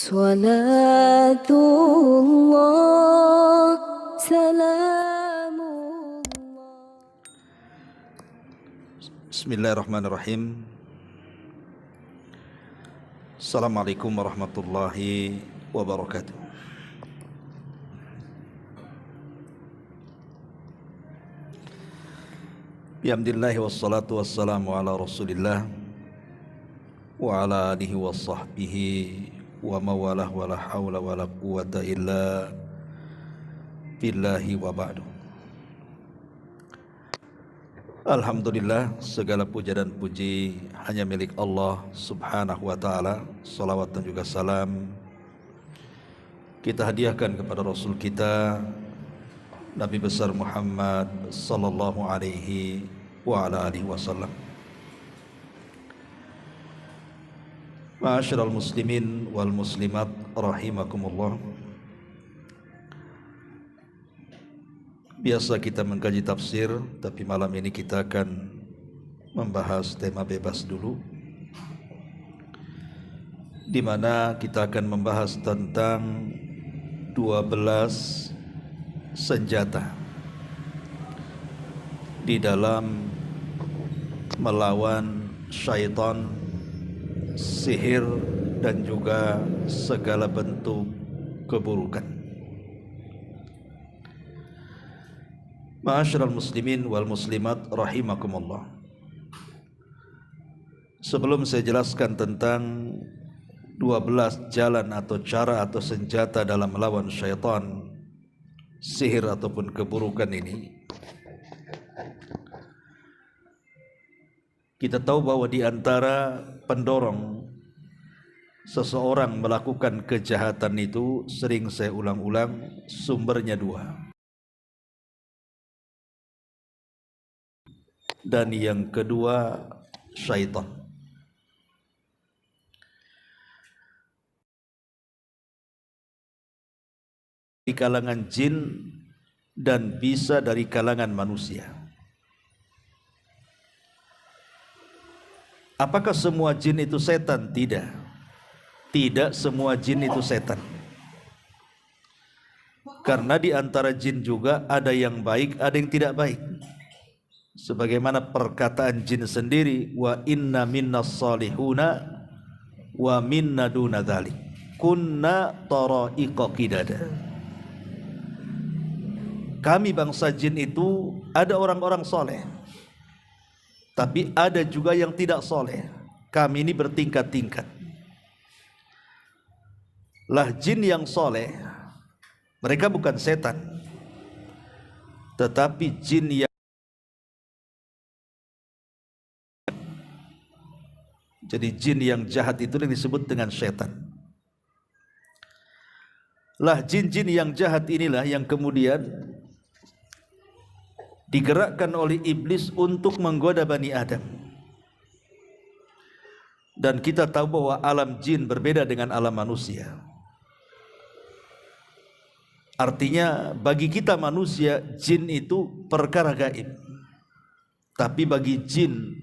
Salatullah, salamullah. Bismillahirrahmanirrahim. Assalamualaikum warahmatullahi wabarakatuh. Bihamdillahi wassalatu wassalamu ala rasulillah wa ala alihi wa sahbihi wa mawalah wa la hawla wa la quwata illa billahi wa ba'du. Alhamdulillah, segala puja dan puji hanya milik Allah subhanahu wa ta'ala. Salawat dan juga salam kita hadiahkan kepada Rasul kita Nabi besar Muhammad sallallahu alaihi wa ala alihi wasallam. Ma'asyiral muslimin wal muslimat rahimakumullah. Biasa kita mengkaji tafsir, tapi malam ini kita akan membahas tema bebas dulu, di mana kita akan membahas tentang 12 senjata di dalam melawan syaitan, sihir, dan juga segala bentuk keburukan. Ma'asyiral muslimin wal muslimat rahimakumullah. Sebelum saya jelaskan tentang 12 jalan atau cara atau senjata dalam melawan syaitan, sihir ataupun keburukan ini, kita tahu bahwa di antara pendorong seseorang melakukan kejahatan itu, sering saya ulang-ulang, sumbernya dua. Dan yang kedua, syaitan. Di kalangan jin dan bisa dari kalangan manusia. Apakah semua jin itu setan? Tidak. Tidak semua jin itu setan. Karena di antara jin juga ada yang baik, ada yang tidak baik. Sebagaimana perkataan jin sendiri, wa inna minnas salihuna wa minna duna dzalik kunna tara'iqa qidada. Kami bangsa jin itu ada orang-orang soleh, tapi ada juga yang tidak soleh. Kami ini bertingkat-tingkat. Lah jin yang soleh, mereka bukan setan, tetapi jin yang, jadi jin yang jahat itu yang disebut dengan setan. Lah jin-jin yang jahat inilah yang kemudian digerakkan oleh iblis untuk menggoda Bani Adam. Dan kita tahu bahwa alam jin berbeda dengan alam manusia. Artinya bagi kita manusia, jin itu perkara gaib. Tapi bagi jin,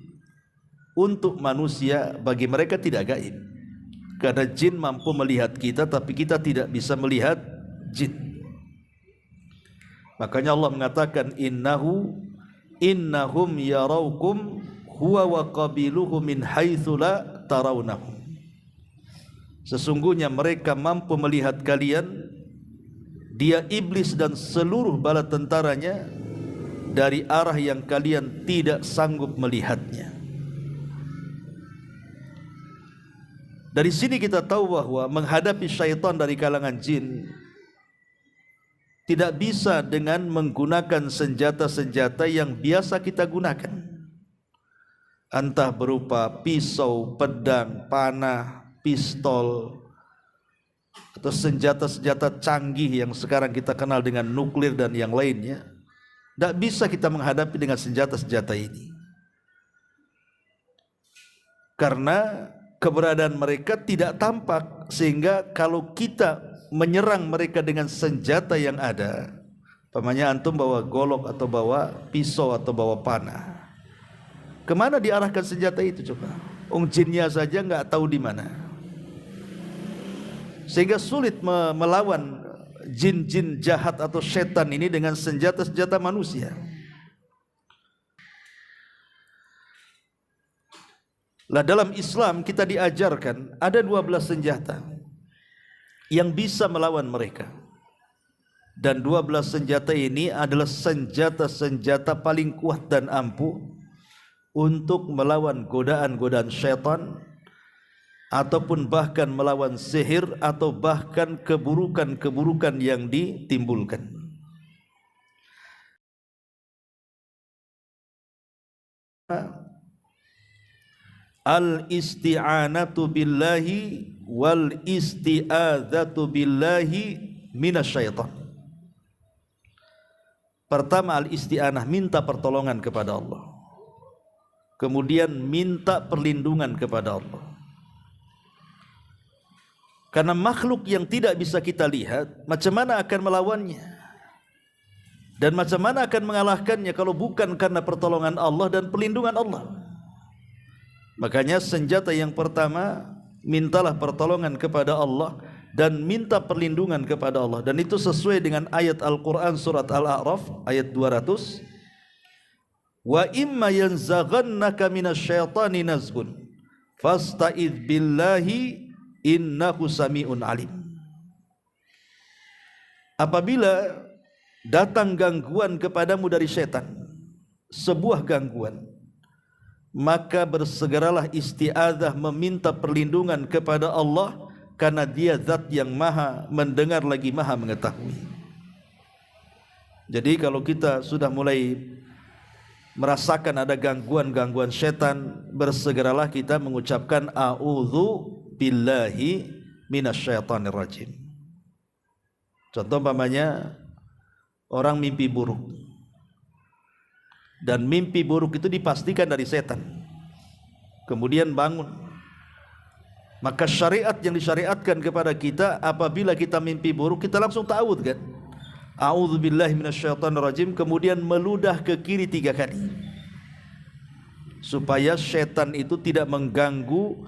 untuk manusia, bagi mereka tidak gaib. Karena jin mampu melihat kita, tapi kita tidak bisa melihat jin. Makanya Allah mengatakan innahum yaraukum huwa wa qabiluhu min haitsu la tarawnahum. Sesungguhnya mereka mampu melihat kalian, dia iblis dan seluruh bala tentaranya, dari arah yang kalian tidak sanggup melihatnya. Dari sini kita tahu bahwa menghadapi syaitan dari kalangan jin tidak bisa dengan menggunakan senjata-senjata yang biasa kita gunakan, entah berupa pisau, pedang, panah, pistol, atau senjata-senjata canggih yang sekarang kita kenal dengan nuklir dan yang lainnya. Tidak bisa kita menghadapi dengan senjata-senjata ini, karena keberadaan mereka tidak tampak, sehingga kalau kita menyerang mereka dengan senjata yang ada, umpamanya antum bawa golok atau bawa pisau atau bawa panah, kemana diarahkan senjata itu coba? Jinnya saja nggak tahu di mana. sehingga sulit melawan jin-jin jahat atau setan ini dengan senjata-senjata manusia. Lah dalam Islam kita diajarkan ada 12 senjata yang bisa melawan mereka. Dan 12 senjata ini adalah senjata-senjata paling kuat dan ampuh untuk melawan godaan-godaan syaitan, ataupun bahkan melawan sihir atau bahkan keburukan-keburukan yang ditimbulkan. Al-isti'anatu billahi wal isti'adzatu billahi minasyaitan. Pertama al-isti'anah, minta pertolongan kepada Allah. Kemudian minta perlindungan kepada Allah. Karena makhluk yang tidak bisa kita lihat, macam mana akan melawannya? Dan macam mana akan mengalahkannya kalau bukan karena pertolongan Allah dan perlindungan Allah? Makanya senjata yang pertama, mintalah pertolongan kepada Allah dan minta perlindungan kepada Allah. Dan itu sesuai dengan ayat Al-Quran surat Al-A'raf ayat 200. Wa imma yanzaghannaka minasyaitani nazghun fasta'idz billahi innahu sami'un alim. Apabila datang gangguan kepadamu dari setan, sebuah gangguan, maka bersegeralah isti'adzah, meminta perlindungan kepada Allah, karena Dia zat yang maha mendengar lagi maha mengetahui. Jadi kalau kita sudah mulai merasakan ada gangguan-gangguan setan, bersegeralah kita mengucapkan a'udzu billahi minasyaitonir rajim. Contoh umpamanya orang mimpi buruk, dan mimpi buruk itu dipastikan dari setan, kemudian bangun, maka syariat yang disyariatkan kepada kita apabila kita mimpi buruk, kita langsung ta'awudz kan, a'udzubillahi minasyaitonir rajim, kemudian meludah ke kiri 3 kali supaya setan itu tidak mengganggu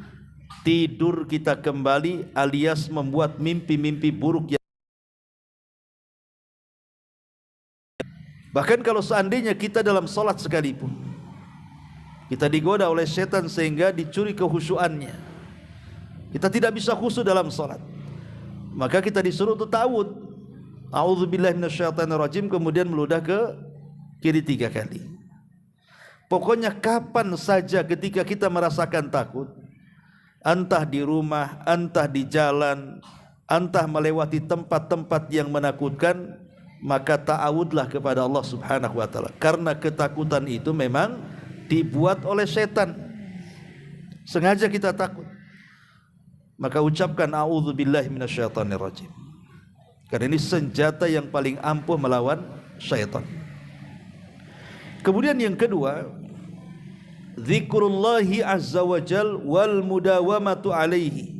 tidur kita kembali, alias membuat mimpi-mimpi buruk. Bahkan kalau seandainya kita dalam salat sekalipun, kita digoda oleh setan sehingga dicuri kehusuannya, kita tidak bisa khusyuk dalam salat, maka kita disuruh untuk ta'awudz, a'udzubillahi minasyaitonirrajim, kemudian meludah ke kiri 3 kali. Pokoknya kapan saja ketika kita merasakan takut, entah di rumah, entah di jalan, entah melewati tempat-tempat yang menakutkan, maka ta'awudlah kepada Allah subhanahu wa ta'ala. Karena ketakutan itu memang dibuat oleh setan, sengaja kita takut, maka ucapkan a'udzubillahi minasyaitonirrajim, karena ini senjata yang paling ampuh melawan syaitan. Kemudian yang kedua, zikrullahi azza wa jal wal mudawamatu alaihi.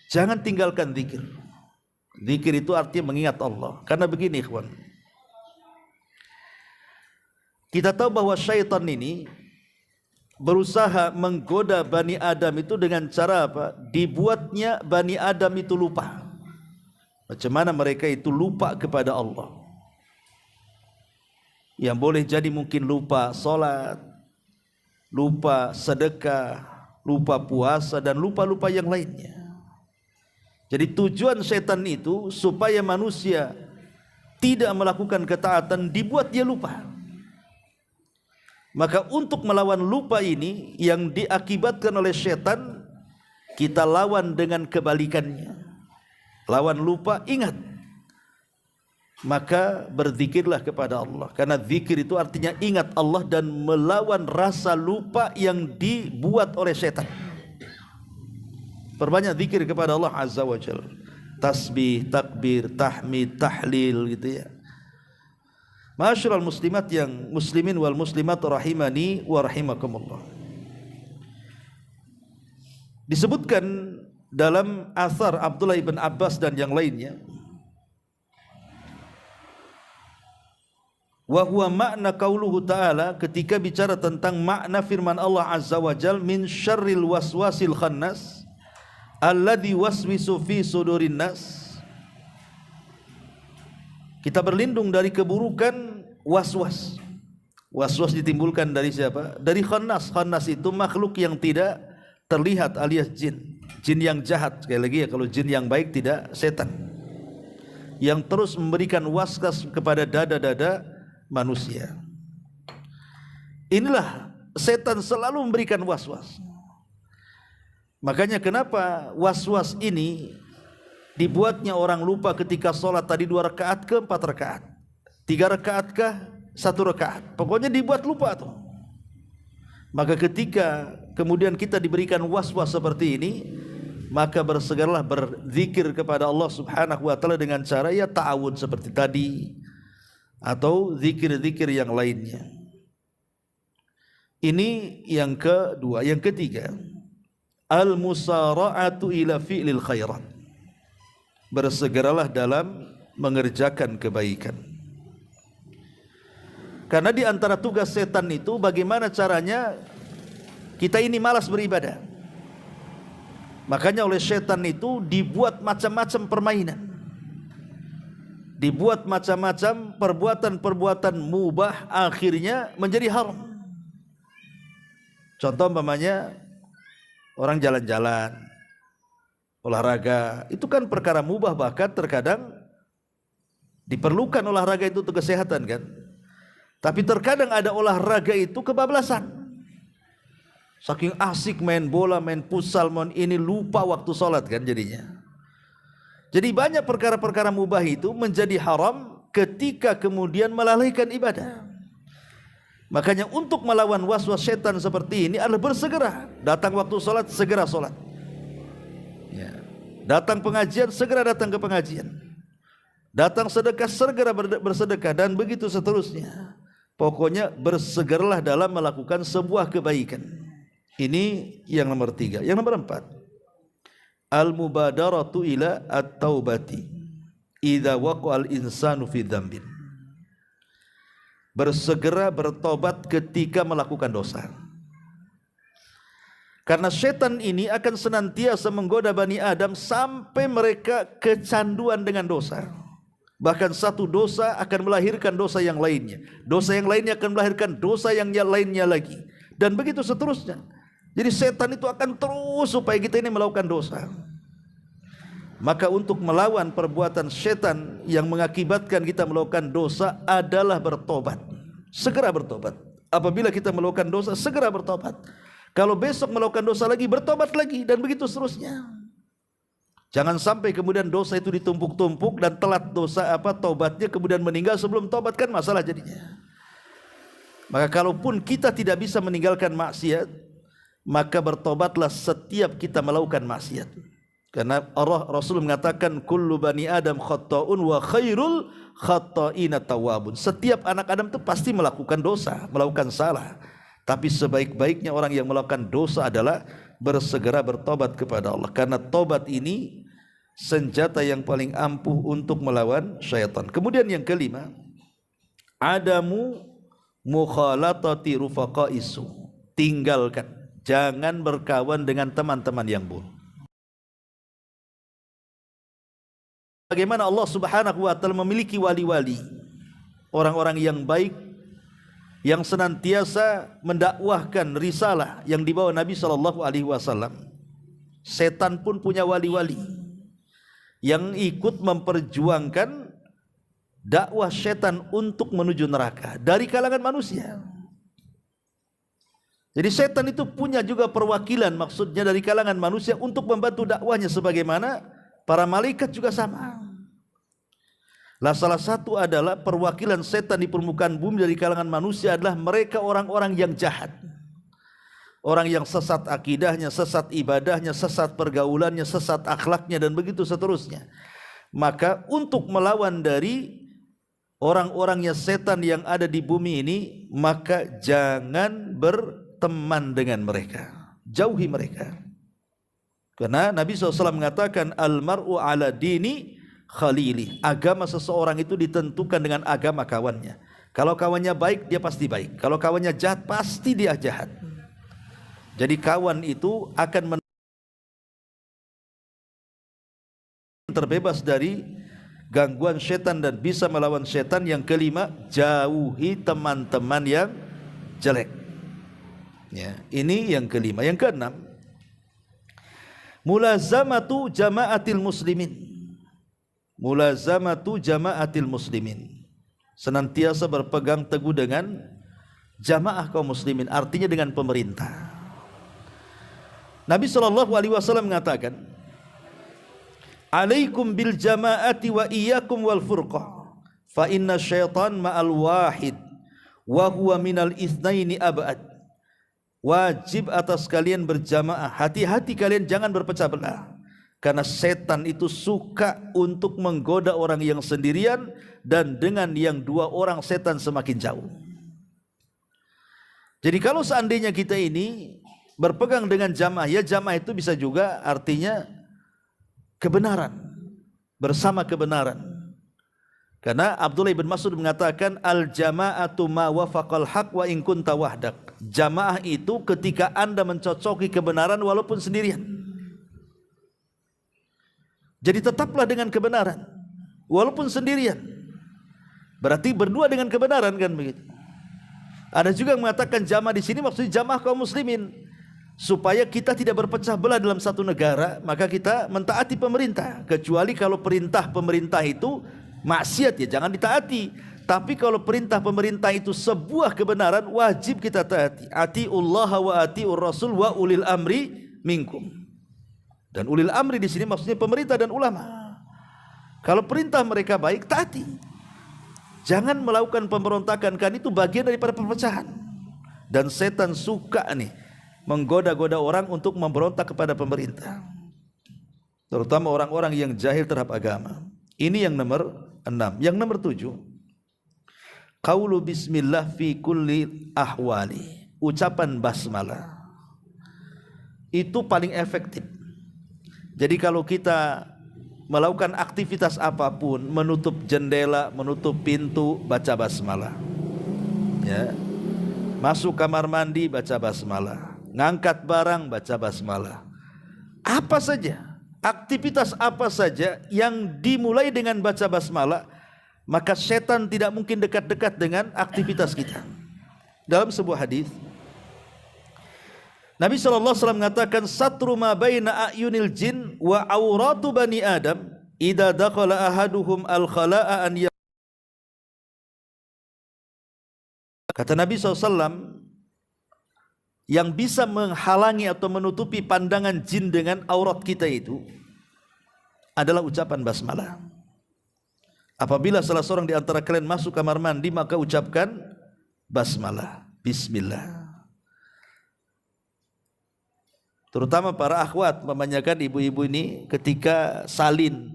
Jangan tinggalkan zikir. Zikir itu artinya mengingat Allah. Karena begini ikhwan, kita tahu bahwa syaitan ini berusaha menggoda Bani Adam itu dengan cara apa? Dibuatnya Bani Adam itu lupa. Macam mana mereka itu lupa kepada Allah. Yang boleh jadi mungkin lupa sholat, lupa sedekah, lupa puasa, dan lupa-lupa yang lainnya. Jadi tujuan setan itu supaya manusia tidak melakukan ketaatan, dibuat dia lupa. Maka untuk melawan lupa ini yang diakibatkan oleh setan, kita lawan dengan kebalikannya. Lawan lupa, ingat. Maka berzikirlah kepada Allah, karena zikir itu artinya ingat Allah dan melawan rasa lupa yang dibuat oleh setan. Perbanyak zikir kepada Allah azza wa jalla, tasbih, takbir, tahmid, tahlil, gitu ya. Ma'asyiral muslimat yang muslimin wal muslimat rahimani wa rahimakumullah. Disebutkan dalam athar Abdullah ibn Abbas dan yang lainnya, wa huwa makna qauluhu ta'ala, ketika bicara tentang makna firman Allah azza wa jalla, min syarril waswasil khannas, alladzi waswisu fi sudurin nas. Kita berlindung dari keburukan waswas. Waswas ditimbulkan dari siapa? Dari khannas. Khannas itu makhluk yang tidak terlihat alias jin. Jin yang jahat. Sekali lagi ya, kalau jin yang baik tidak setan. Yang terus memberikan waswas kepada dada-dada manusia. Inilah setan selalu memberikan waswas. Makanya kenapa waswas ini dibuatnya orang lupa ketika sholat tadi 2 rakaat ke 4 rakaat, 3 rakaat kah 1 rakaat, pokoknya dibuat lupa tuh. Maka ketika kemudian kita diberikan waswas seperti ini, maka bersegeralah berzikir kepada Allah Subhanahu wa taala dengan cara ya ta'awud seperti tadi atau zikir-zikir yang lainnya. Ini yang kedua. Yang ketiga, al-musara'atu ila fi'lil khairat. Bersegeralah dalam mengerjakan kebaikan. Karena di antara tugas setan itu bagaimana caranya kita ini malas beribadah. Makanya oleh setan itu dibuat macam-macam permainan. Dibuat macam-macam perbuatan-perbuatan mubah akhirnya menjadi haram. Contoh umpamanya orang jalan-jalan, olahraga, itu kan perkara mubah, bahkan terkadang diperlukan olahraga itu untuk kesehatan kan. Tapi terkadang ada olahraga itu kebablasan. Saking asik main bola, main futsal, main ini lupa waktu sholat kan jadinya. Jadi banyak perkara-perkara mubah itu menjadi haram ketika kemudian melalaikan ibadah. Makanya untuk melawan waswas setan seperti ini adalah bersegera. Datang waktu sholat, segera sholat. Ya. Datang pengajian, segera datang ke pengajian. Datang sedekah, segera bersedekah, dan begitu seterusnya. Pokoknya bersegeralah dalam melakukan sebuah kebaikan. Ini yang nomor 3. Yang nomor 4, al-mubadaratu ila at-taubati idza waqa'al insanu fi dzambin. Bersegera bertobat ketika melakukan dosa. Karena setan ini akan senantiasa menggoda Bani Adam sampai mereka kecanduan dengan dosa. Bahkan satu dosa akan melahirkan dosa yang lainnya. Dosa yang lainnya akan melahirkan dosa yang lainnya lagi. Dan begitu seterusnya. Jadi setan itu akan terus supaya kita ini melakukan dosa. Maka untuk melawan perbuatan setan yang mengakibatkan kita melakukan dosa adalah bertobat. Segera bertobat. Apabila kita melakukan dosa, segera bertobat. Kalau besok melakukan dosa lagi, bertobat lagi, dan begitu seterusnya. Jangan sampai kemudian dosa itu ditumpuk-tumpuk dan telat dosa tobatnya kemudian meninggal sebelum tobat, kan masalah jadinya. Maka kalaupun kita tidak bisa meninggalkan maksiat, maka bertobatlah setiap kita melakukan maksiat. Karena Rasul mengatakan kullu bani Adam khata'un wa khairul khata'ina tawwabun. Setiap anak Adam itu pasti melakukan dosa, melakukan salah. Tapi sebaik-baiknya orang yang melakukan dosa adalah bersegera bertobat kepada Allah. Karena tobat ini senjata yang paling ampuh untuk melawan syaitan. Kemudian yang kelima, adamu mukhalatati rufaqaisu. Tinggalkan, jangan berkawan dengan teman-teman yang buruk. Bagaimana Allah Subhanahu wa taala memiliki wali-wali, orang-orang yang baik, yang senantiasa mendakwahkan risalah yang dibawa Nabi SAW. Setan pun punya wali-wali yang ikut memperjuangkan dakwah setan untuk menuju neraka dari kalangan manusia. Jadi setan itu punya juga perwakilan, maksudnya dari kalangan manusia untuk membantu dakwahnya, sebagaimana para malaikat juga sama. Lah salah satu adalah perwakilan setan di permukaan bumi dari kalangan manusia adalah mereka orang-orang yang jahat. Orang yang sesat akidahnya, sesat ibadahnya, sesat pergaulannya, sesat akhlaknya, dan begitu seterusnya. Maka untuk melawan dari orang-orangnya setan yang ada di bumi ini, maka jangan berteman dengan mereka. Jauhi mereka. Karena Nabi SAW mengatakan al-mar'u ala dini khalili. Agama seseorang itu ditentukan dengan agama kawannya. Kalau kawannya baik, dia pasti baik. Kalau kawannya jahat, pasti dia jahat. Jadi kawan itu akan terbebas dari gangguan setan dan bisa melawan setan. Yang kelima, jauhi teman-teman yang jelek. Ya, ini yang kelima. Yang keenam, mulazamatu jama'atil muslimin. Mulazamatu jama'atil muslimin. Senantiasa berpegang teguh dengan jamaah kaum muslimin, artinya dengan pemerintah. Nabi SAW mengatakan, alaikum bil jama'ati wa iyyakum wal furqah, fa inna syaitan ma'al wahid wa huwa minal itsnaini ab'ad. Wajib atas kalian berjamaah, hati-hati kalian jangan berpecah belah, karena setan itu suka untuk menggoda orang yang sendirian, dan dengan yang dua orang setan semakin jauh. Jadi kalau seandainya kita ini berpegang dengan jamaah, ya jamaah itu bisa juga artinya kebenaran, bersama kebenaran. Karena Abdullah bin Mas'ud mengatakan, al jama'atu ma wafaqal haq wa in kunta wahdak. Jamaah itu ketika Anda mencocoki kebenaran walaupun sendirian. Jadi tetaplah dengan kebenaran walaupun sendirian. Berarti berdua dengan kebenaran, kan begitu. Ada juga yang mengatakan jamaah di sini maksudnya jamaah kaum muslimin, supaya kita tidak berpecah belah dalam satu negara, maka kita mentaati pemerintah. Kecuali kalau perintah pemerintah itu maksiat, ya jangan ditaati. Tapi kalau perintah pemerintah itu sebuah kebenaran, wajib kita taati. Atiullaha wa atiur rasul wa ulil amri minkum. Dan ulil amri di sini maksudnya pemerintah dan ulama. Kalau perintah mereka baik, taati. Jangan melakukan pemberontakan, kan itu bagian daripada perpecahan. Dan setan suka nih menggoda-goda orang untuk memberontak kepada pemerintah, terutama orang-orang yang jahil terhadap agama. Ini yang nomor 6. Yang nomor 7, qaulu bismillah fi kulli ahwali. Ucapan basmalah itu paling efektif. Jadi kalau kita melakukan aktivitas apapun, menutup jendela, menutup pintu, baca basmalah. Ya. Masuk kamar mandi, baca basmalah. Ngangkat barang, baca basmalah. Apa saja, aktivitas apa saja yang dimulai dengan baca basmalah, maka setan tidak mungkin dekat-dekat dengan aktivitas kita. Dalam sebuah hadis, Nabi SAW mengatakan, satru ma baina a'yunil jin wa auratu bani Adam idza dakhala ahaduhum al-khala'a an. Kata Nabi SAW, yang bisa menghalangi atau menutupi pandangan jin dengan aurat kita itu adalah ucapan basmalah. Apabila salah seorang di antara kalian masuk kamar mandi, maka ucapkan basmalah, bismillah. Terutama para akhwat, memanjakan ibu-ibu ini ketika salin,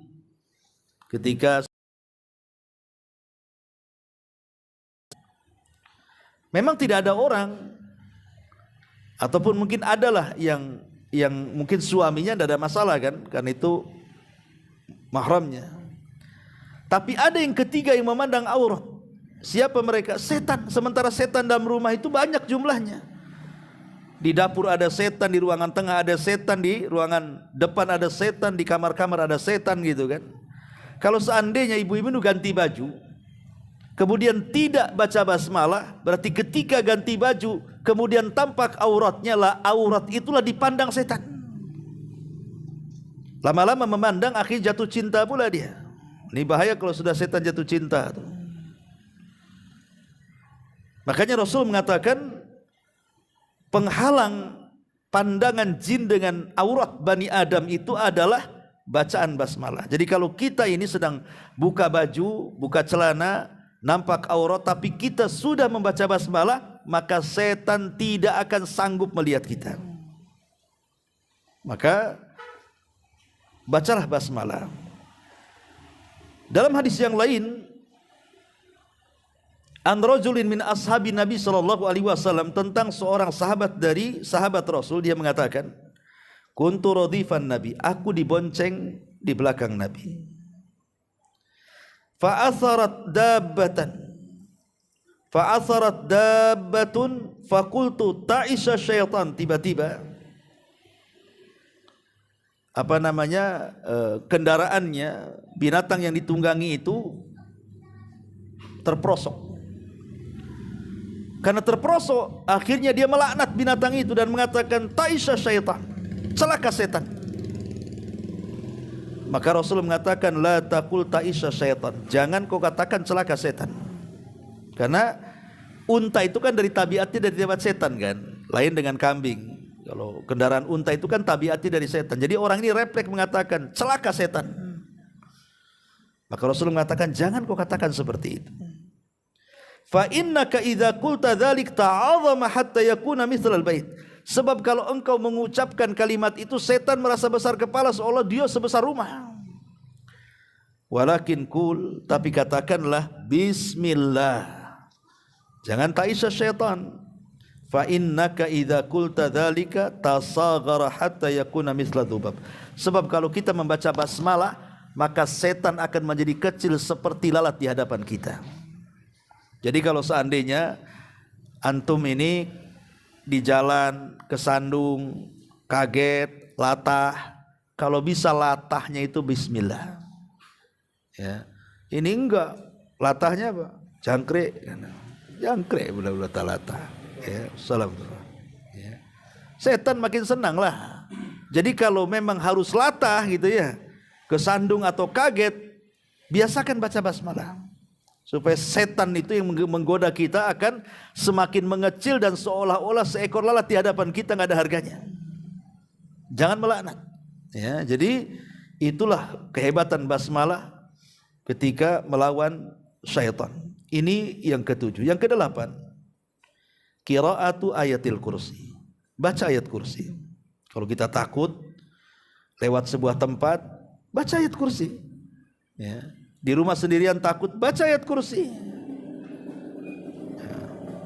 ketika memang tidak ada orang, ataupun mungkin adalah yang mungkin suaminya tidak ada masalah, kan, karena itu mahramnya. Tapi ada yang ketiga yang memandang aurat. Siapa mereka? Setan. Sementara setan dalam rumah itu banyak jumlahnya. Di dapur ada setan, di ruangan tengah ada setan, di ruangan depan ada setan, di kamar-kamar ada setan, gitu kan. Kalau seandainya ibu-ibu itu ganti baju, kemudian tidak baca basmalah, berarti ketika ganti baju kemudian tampak auratnya, lah aurat itulah dipandang setan. Lama-lama memandang, akhirnya jatuh cinta pula dia. Ini bahaya kalau sudah setan jatuh cinta tuh. Makanya Rasul mengatakan, penghalang pandangan jin dengan aurat Bani Adam itu adalah bacaan basmalah. Jadi kalau kita ini sedang buka baju, buka celana, nampak aurat, tapi kita sudah membaca basmalah, maka setan tidak akan sanggup melihat kita. Maka bacalah basmalah. Dalam hadis yang lain, an rajulin min ashabi Nabi SAW, tentang seorang sahabat dari sahabat Rasul, dia mengatakan, kuntu radifan Nabi, aku dibonceng di belakang Nabi. Fa'atharat dabbatun fakultu ta'isha syaitan. Tiba-tiba kendaraannya, binatang yang ditunggangi itu terperosok. Karena terperosok, akhirnya dia melaknat binatang itu dan mengatakan ta'isha syaitan, celaka setan. Maka Rasul mengatakan la taqul ta'isha syaitan, jangan kau katakan celaka setan. Karena unta itu kan dari tabiatnya dari tabiat setan kan, lain dengan kambing. Kalau kendaraan unta itu kan tabiatnya dari setan. Jadi orang ini refleks mengatakan celaka setan. Maka Rasul mengatakan jangan kau katakan seperti itu. Fa innaka idza qulta dzalik ta'azama hatta yakuna mithlal bait. Sebab kalau engkau mengucapkan kalimat itu, setan merasa besar kepala seolah dia sebesar rumah. Walakin qul, tapi katakanlah bismillah. Jangan ta'isha syaitan. Fa innaka idza qulta dzalika tasaghara hatta yakuna mithla dzubab. Sebab kalau kita membaca basmalah, maka setan akan menjadi kecil seperti lalat di hadapan kita. Jadi kalau seandainya antum ini di jalan kesandung, kaget, latah, kalau bisa latahnya itu bismillah. Ya. Ini enggak, latahnya apa? Jangkrik. Jangkrik bulan-bulan latah. Ya, salam. Ya. Setan makin senang lah. Jadi kalau memang harus latah gitu ya, kesandung atau kaget, biasakan baca basmalah. Supaya setan itu yang menggoda kita akan semakin mengecil dan seolah-olah seekor lalat di hadapan kita nggak ada harganya. Jangan melaknat. Ya, jadi itulah kehebatan basmalah ketika melawan syaitan. Ini yang ketujuh. Yang kedelapan, qiraatu ayatil kursi. Baca ayat kursi. Kalau kita takut lewat sebuah tempat, baca ayat kursi. Ya. Di rumah sendirian takut, baca ayat kursi. Ya.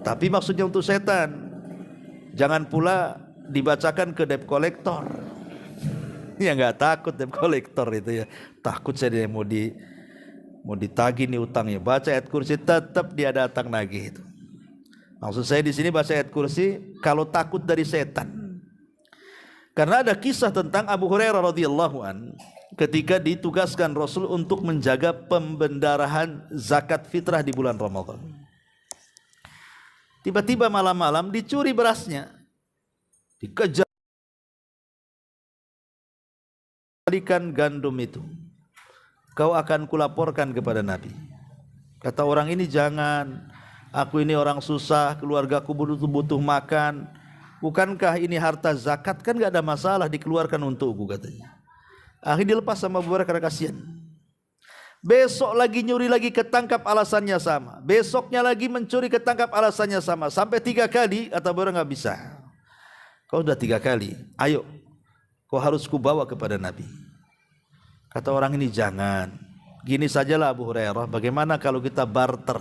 Tapi maksudnya untuk setan. Jangan pula dibacakan ke debt collector. Ya nggak takut debt collector itu ya. Takut saya mau ditagih nih utangnya. Baca ayat kursi, tetap dia datang nagih itu. Maksud saya di sini baca ayat kursi kalau takut dari setan. Karena ada kisah tentang Abu Hurairah radhiyallahu an ketika ditugaskan Rasul untuk menjaga pembendarahan zakat fitrah di bulan Ramadan. Tiba-tiba malam-malam dicuri berasnya. Dikejar gandum itu. Kau akan kulaporkan kepada Nabi. Kata orang ini, jangan. Aku ini orang susah, keluargaku butuh makan. Bukankah ini harta zakat? Kan gak ada masalah, dikeluarkan untukku katanya. Akhirnya dilepas sama Abu Hurairah karena kasihan. Besok lagi nyuri lagi, ketangkap, alasannya sama. Besoknya lagi mencuri, ketangkap, alasannya sama. Sampai 3 kali, kata Abu Hurairah, gak bisa. Kau sudah 3 kali, ayo kau harus kubawa kepada Nabi. Kata orang ini, jangan. Gini sajalah Abu Hurairah, bagaimana kalau kita barter?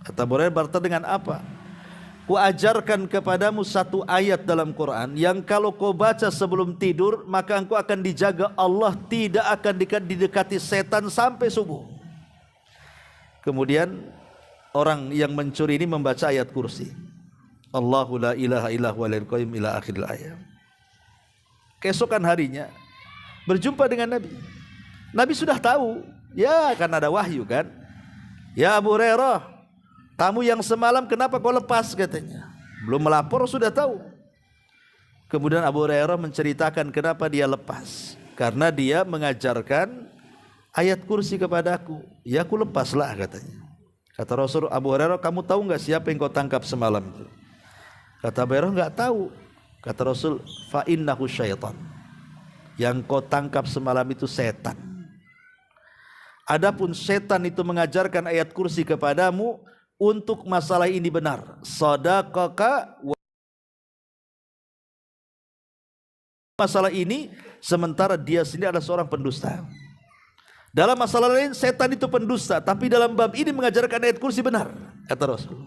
Kata Abu Hurairah, barter dengan apa? Ku ajarkan kepadamu satu ayat dalam Quran yang kalau kau baca sebelum tidur, maka engkau akan dijaga Allah, tidak akan didekati setan sampai subuh. Kemudian orang yang mencuri ini membaca ayat kursi. Allahu la ilaha illa huwal hayyul qayyum ila akhiril ayat. Keesokan harinya berjumpa dengan Nabi. Nabi sudah tahu, ya kan ada wahyu kan. Ya Abu Hurairah, tamu yang semalam kenapa kau lepas katanya. Belum melapor sudah tahu. Kemudian Abu Hurairah menceritakan kenapa dia lepas. Karena dia mengajarkan ayat kursi kepadaku. Ya aku lepaslah katanya. Kata Rasul, Abu Hurairah, kamu tahu enggak siapa yang kau tangkap semalam itu? Kata Abu Hurairah, enggak tahu. Kata Rasul, fa innahu syaitan. Yang kau tangkap semalam itu setan. Adapun setan itu mengajarkan ayat kursi kepadamu untuk masalah ini benar. Sadaqaka wa masalah ini, sementara dia sendiri adalah seorang pendusta. Dalam masalah lain setan itu pendusta, tapi dalam bab ini mengajarkan ayat kursi benar, kata Rasul.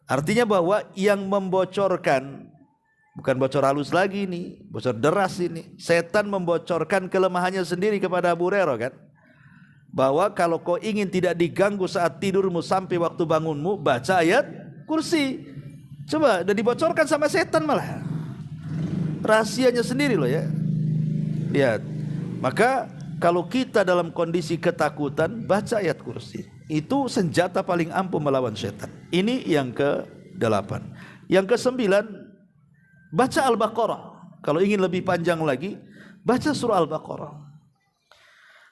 Artinya bahwa yang membocorkan, bukan bocor halus lagi ini, bocor deras ini. Setan membocorkan kelemahannya sendiri kepada Abu Hurairah kan. Bahwa kalau kau ingin tidak diganggu saat tidurmu sampai waktu bangunmu, baca ayat kursi. Coba, udah dibocorkan sama setan malah. Rahasianya sendiri loh ya. Lihat. Maka kalau kita dalam kondisi ketakutan, baca ayat kursi. Itu senjata paling ampuh melawan setan. Ini yang ke-8. Yang ke-9, baca Al-Baqarah. Kalau ingin lebih panjang lagi, baca surah Al-Baqarah.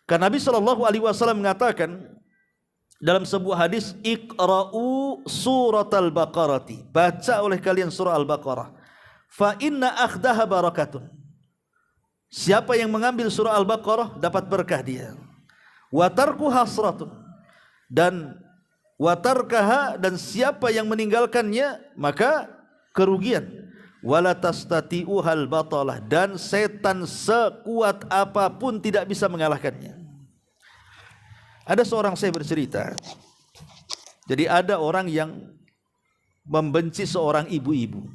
Karena Nabi SAW mengatakan dalam sebuah hadis, Iqra'u surat Al-Baqarati. Baca oleh kalian surah Al-Baqarah. Fa inna akhdaha barakatun. Siapa yang mengambil surah Al-Baqarah dapat berkah dia. Wa tarku hasratun. Dan wa tarkaha, dan siapa yang meninggalkannya maka kerugian. Wala tastati'uhal batalah, dan setan sekuat apapun tidak bisa mengalahkannya. Ada seorang saya bercerita. Jadi ada orang yang membenci seorang ibu-ibu.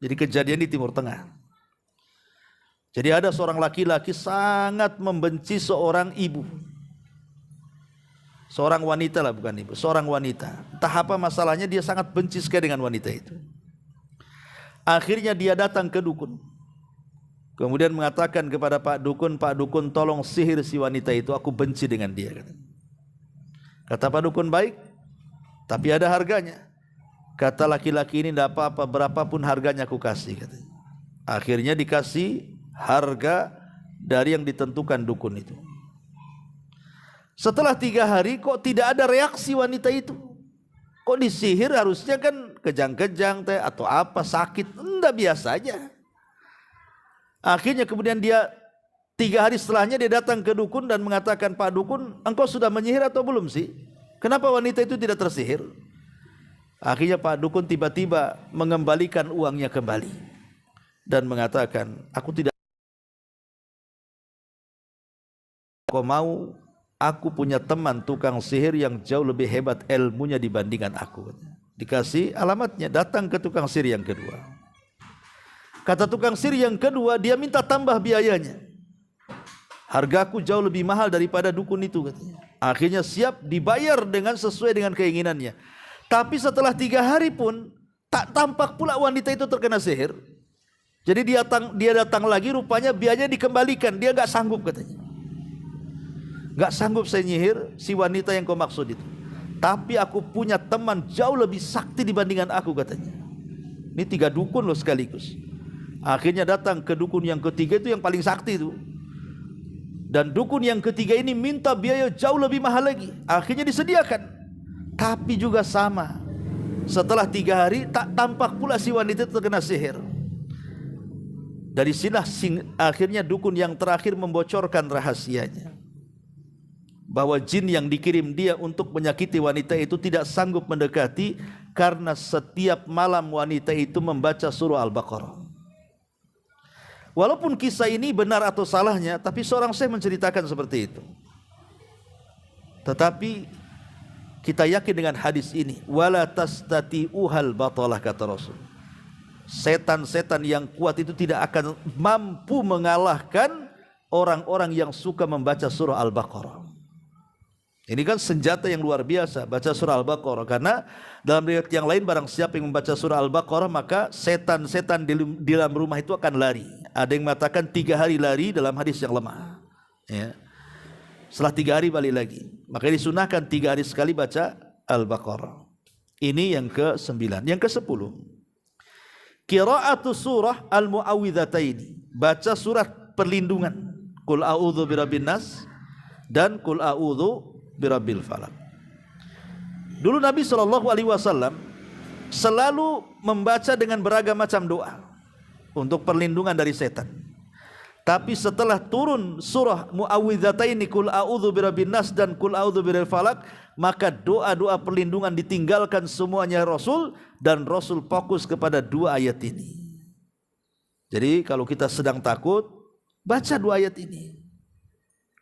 Jadi kejadian di Timur Tengah. Jadi ada seorang laki-laki sangat membenci seorang ibu. Seorang wanita lah, bukan ibu, seorang wanita. Entah apa masalahnya, dia sangat benci sekali dengan wanita itu. Akhirnya dia datang ke dukun. Kemudian mengatakan kepada Pak Dukun, Pak Dukun tolong sihir si wanita itu, aku benci dengan dia. Kata Pak Dukun, baik, tapi ada harganya. Kata laki-laki ini, tidak apa-apa, berapapun harganya aku kasih. Katanya. Akhirnya dikasih harga dari yang ditentukan dukun itu. Setelah 3 hari kok tidak ada reaksi wanita itu. Kok disihir harusnya kan kejang-kejang teh atau apa, sakit, enggak, biasa aja. Akhirnya kemudian dia 3 hari setelahnya dia datang ke dukun dan mengatakan, Pak Dukun, engkau sudah menyihir atau belum sih? Kenapa wanita itu tidak tersihir? Akhirnya Pak Dukun tiba-tiba mengembalikan uangnya kembali dan mengatakan, aku tidak, kau mau, aku punya teman tukang sihir yang jauh lebih hebat ilmunya dibandingkan aku. Dikasih alamatnya, datang ke tukang sihir yang kedua. Kata tukang sihir yang kedua, dia minta tambah biayanya. Hargaku jauh lebih mahal daripada dukun itu, katanya. Akhirnya siap dibayar dengan sesuai dengan keinginannya. Tapi setelah 3 hari pun tak tampak pula wanita itu terkena sihir. Jadi dia datang lagi, rupanya biayanya dikembalikan. Dia gak sanggup, katanya. Gak sanggup saya nyihir si wanita yang kau maksud itu. Tapi aku punya teman jauh lebih sakti dibandingkan aku, katanya. Ini 3 dukun loh sekaligus. Akhirnya datang ke dukun yang ketiga, itu yang paling sakti itu. Dan dukun yang ketiga ini minta biaya jauh lebih mahal lagi. Akhirnya disediakan. Tapi juga sama. Setelah 3 hari tak tampak pula si wanita itu terkena sihir. Dari sinilah akhirnya dukun yang terakhir membocorkan rahasianya. Bahwa jin yang dikirim dia untuk menyakiti wanita itu tidak sanggup mendekati karena setiap malam wanita itu membaca surah Al-Baqarah. Walaupun kisah ini benar atau salahnya, tapi seorang syekh menceritakan seperti itu. Tetapi kita yakin dengan hadis ini, wala tastati'uhal batalah, kata Rasul. Setan-setan yang kuat itu tidak akan mampu mengalahkan orang-orang yang suka membaca surah Al-Baqarah. Ini kan senjata yang luar biasa, baca surah Al-Baqarah. Karena dalam riwayat yang lain, barang siapa yang membaca surah Al-Baqarah, maka setan-setan di dalam rumah itu akan lari. Ada yang mengatakan 3 hari lari dalam hadis yang lemah. Ya. Setelah 3 hari balik lagi. Maka disunahkan 3 hari sekali baca Al-Baqarah. Ini yang ke-9. Yang ke-10, qira'atu surah Al-Mu'awwidhataini. Baca surat perlindungan. Qul a'udzu birabbin nas dan Qul a'udzu birabbil falaq. Dulu Nabi SAW selalu membaca dengan beragam macam doa untuk perlindungan dari setan. Tapi setelah turun surah Mu'awwidhataini, Qul a'udzu birabbin nas dan Qul a'udzu birabbil falaq, maka doa-doa perlindungan ditinggalkan semuanya Rasul, dan Rasul fokus kepada 2 ayat ini. Jadi kalau kita sedang takut, baca 2 ayat ini.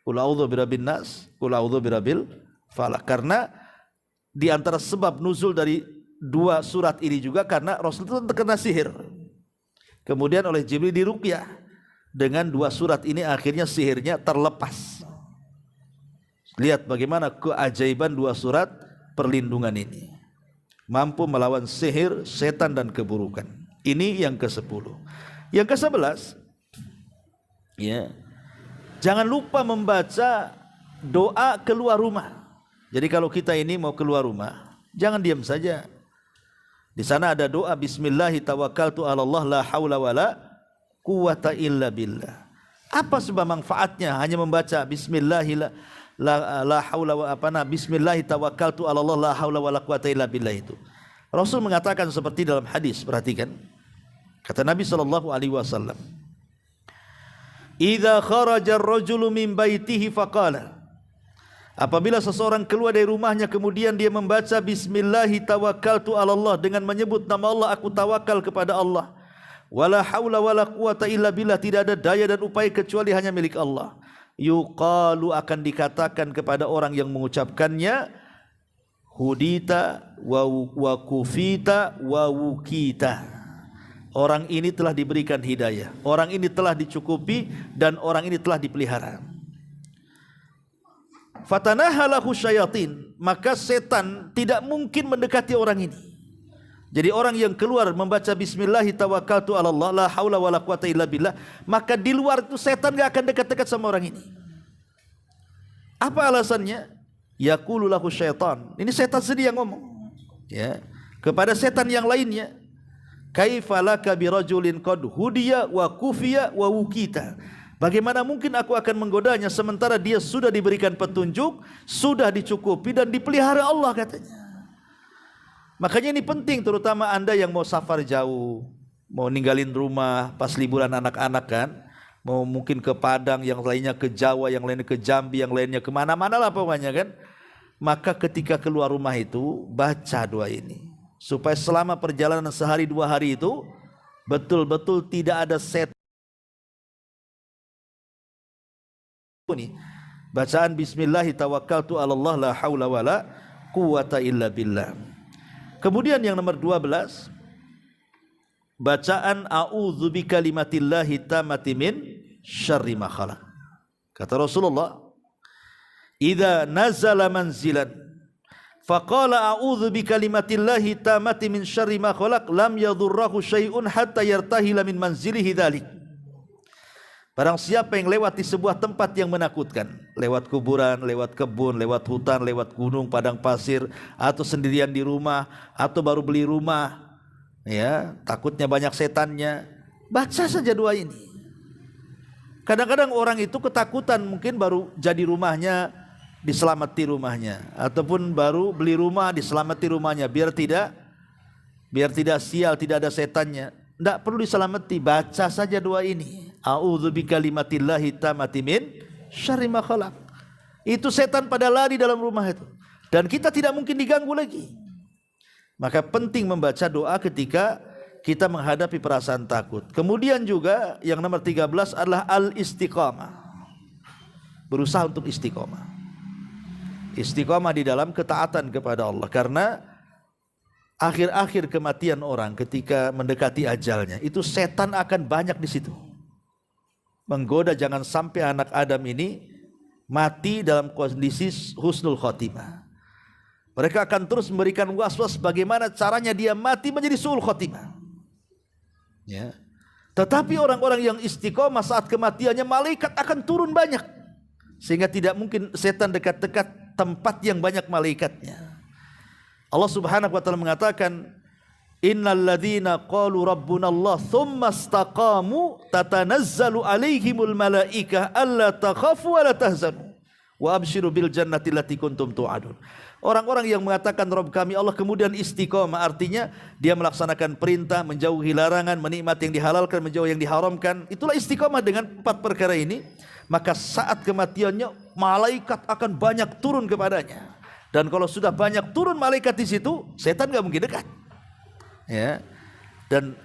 Qul a'udzu birabbin nas, Qul a'udzu birabbil falaq. Karena di antara sebab nuzul dari 2 surat ini juga karena Rasul itu terkena sihir. Kemudian oleh Jibril diruqyah dengan 2 surat ini, akhirnya sihirnya terlepas. Lihat bagaimana keajaiban 2 surat perlindungan ini. Mampu melawan sihir, setan dan keburukan. Ini yang ke-10. Yang ke-11, ya, Jangan lupa membaca doa keluar rumah. Jadi kalau kita ini mau keluar rumah, jangan diam saja. Di sana ada doa bismillahi tawakkaltu 'ala Allah la haula wala quwata illa billah. Apa sebab manfaatnya hanya membaca bismillahi la haula wa bismillahi tawakkaltu 'ala Allah la haula wala quwata illa billah itu. Rasul mengatakan seperti dalam hadis, perhatikan. Kata Nabi sallallahu alaihi wasallam, "Idza kharaja ar-rajulu min baitihi faqala." Apabila seseorang keluar dari rumahnya kemudian dia membaca bismillahi tawakkaltu 'ala Allah dengan menyebut nama Allah, aku tawakal kepada Allah. Wala haula wala quwata illa billah, tidak ada daya dan upaya kecuali hanya milik Allah. Yuqalu, akan dikatakan kepada orang yang mengucapkannya, hudita wa kufita wa wukita. Orang ini telah diberikan hidayah, orang ini telah dicukupi, dan orang ini telah dipelihara. Fatanahalahu syayatin, maka setan tidak mungkin mendekati orang ini. Jadi orang yang keluar membaca bismillahi tawakkaltu 'ala Allah la haula wala quwata illa billah, maka di luar itu setan gak akan dekat-dekat sama orang ini. Apa alasannya? Yaqulu lahu syaitan. Ini setan sendiri yang ngomong, ya, kepada setan yang lainnya. Kaifa laka birajulin qad hudiya wa kufiya wa wukita. Bagaimana mungkin aku akan menggodanya sementara dia sudah diberikan petunjuk, sudah dicukupi dan dipelihara Allah, katanya. Makanya ini penting, terutama Anda yang mau safar jauh, mau ninggalin rumah pas liburan anak-anak kan, mau mungkin ke Padang, yang lainnya ke Jawa, yang lainnya ke Jambi, yang lainnya kemana-mana lah pokoknya kan. Maka ketika keluar rumah itu baca doa ini, supaya selama perjalanan sehari 2 hari itu betul-betul tidak ada setan. Bacaan bismillahi tawakkaltu 'ala Allah la haula wala quwata illa billah. Kemudian yang nomor 12, bacaan a'udzu bikalimatillahi tammati min syarri ma khalaq. Kata Rasulullah, idza nazala manzilan faqala a'udzu bikalimatillahi tammati min syarri ma khalaq lam yadhurruhu syai'un hatta yartahila min manzilihi dzalik. Barang siapa yang lewat di sebuah tempat yang menakutkan, lewat kuburan, lewat kebun, lewat hutan, lewat gunung, padang pasir, atau sendirian di rumah, atau baru beli rumah, ya, takutnya banyak setannya, baca saja doa ini. Kadang-kadang orang itu ketakutan, mungkin baru jadi rumahnya, diselamati rumahnya, ataupun baru beli rumah, diselamati rumahnya, biar tidak sial, tidak ada setannya. Tidak perlu diselamati, baca saja doa ini. A'udzu bikalimatillahi tammati min syarri ma khalaq. Itu setan pada lari dalam rumah itu, dan kita tidak mungkin diganggu lagi. Maka penting membaca doa ketika kita menghadapi perasaan takut. Kemudian juga yang nomor 13 adalah al-istiqamah. Berusaha untuk istiqamah. Istiqamah di dalam ketaatan kepada Allah, karena akhir-akhir kematian orang ketika mendekati ajalnya, itu setan akan banyak di situ. Menggoda jangan sampai anak Adam ini mati dalam kondisi husnul khotimah. Mereka akan terus memberikan was-was bagaimana caranya dia mati menjadi su'ul khotimah. Ya. Tetapi orang-orang yang istiqomah saat kematiannya, malaikat akan turun banyak, sehingga tidak mungkin setan dekat-dekat tempat yang banyak malaikatnya. Allah Subhanahu wa taala mengatakan, innal ladzina qalu rabbuna Allah tsumma istaqamu tatanazzalu alaihimul malaikah alla takhafu wa la tahzanu wa abshiru bil jannati allati kuntum tu'adun. Orang-orang yang mengatakan Rabb kami Allah kemudian istiqamah, artinya dia melaksanakan perintah, menjauhi larangan, menikmati yang dihalalkan, menjauhi yang diharamkan. Itulah istiqamah dengan 4 perkara ini. Maka saat kematiannya, malaikat akan banyak turun kepadanya. Dan kalau sudah banyak turun malaikat di situ, setan gak mungkin dekat. Ya. Dan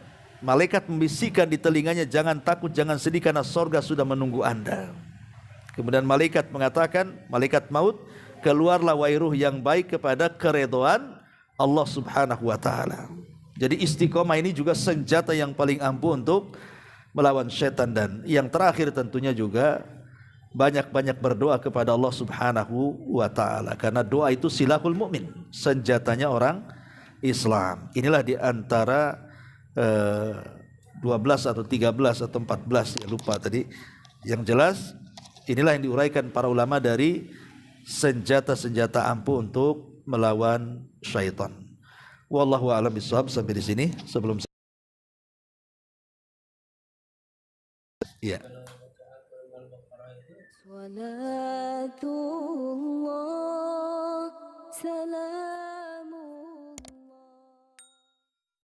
malaikat membisikkan di telinganya, jangan takut, jangan sedih, karena sorga sudah menunggu Anda. Kemudian malaikat mengatakan, malaikat maut, keluarlah wahai ruh yang baik kepada keridhaan Allah Subhanahu wa taala. Jadi istiqomah ini juga senjata yang paling ampuh untuk melawan setan. Dan yang terakhir tentunya juga banyak-banyak berdoa kepada Allah Subhanahu wa taala, karena doa itu silahul mukmin, senjatanya orang Islam. Inilah di antara 12 atau 13 atau 14, ya lupa tadi. Yang jelas Inilah yang diuraikan para ulama dari senjata-senjata ampuh untuk melawan syaitan. Wallahu a'lam bishawab. Sampai di sini sebelum ya.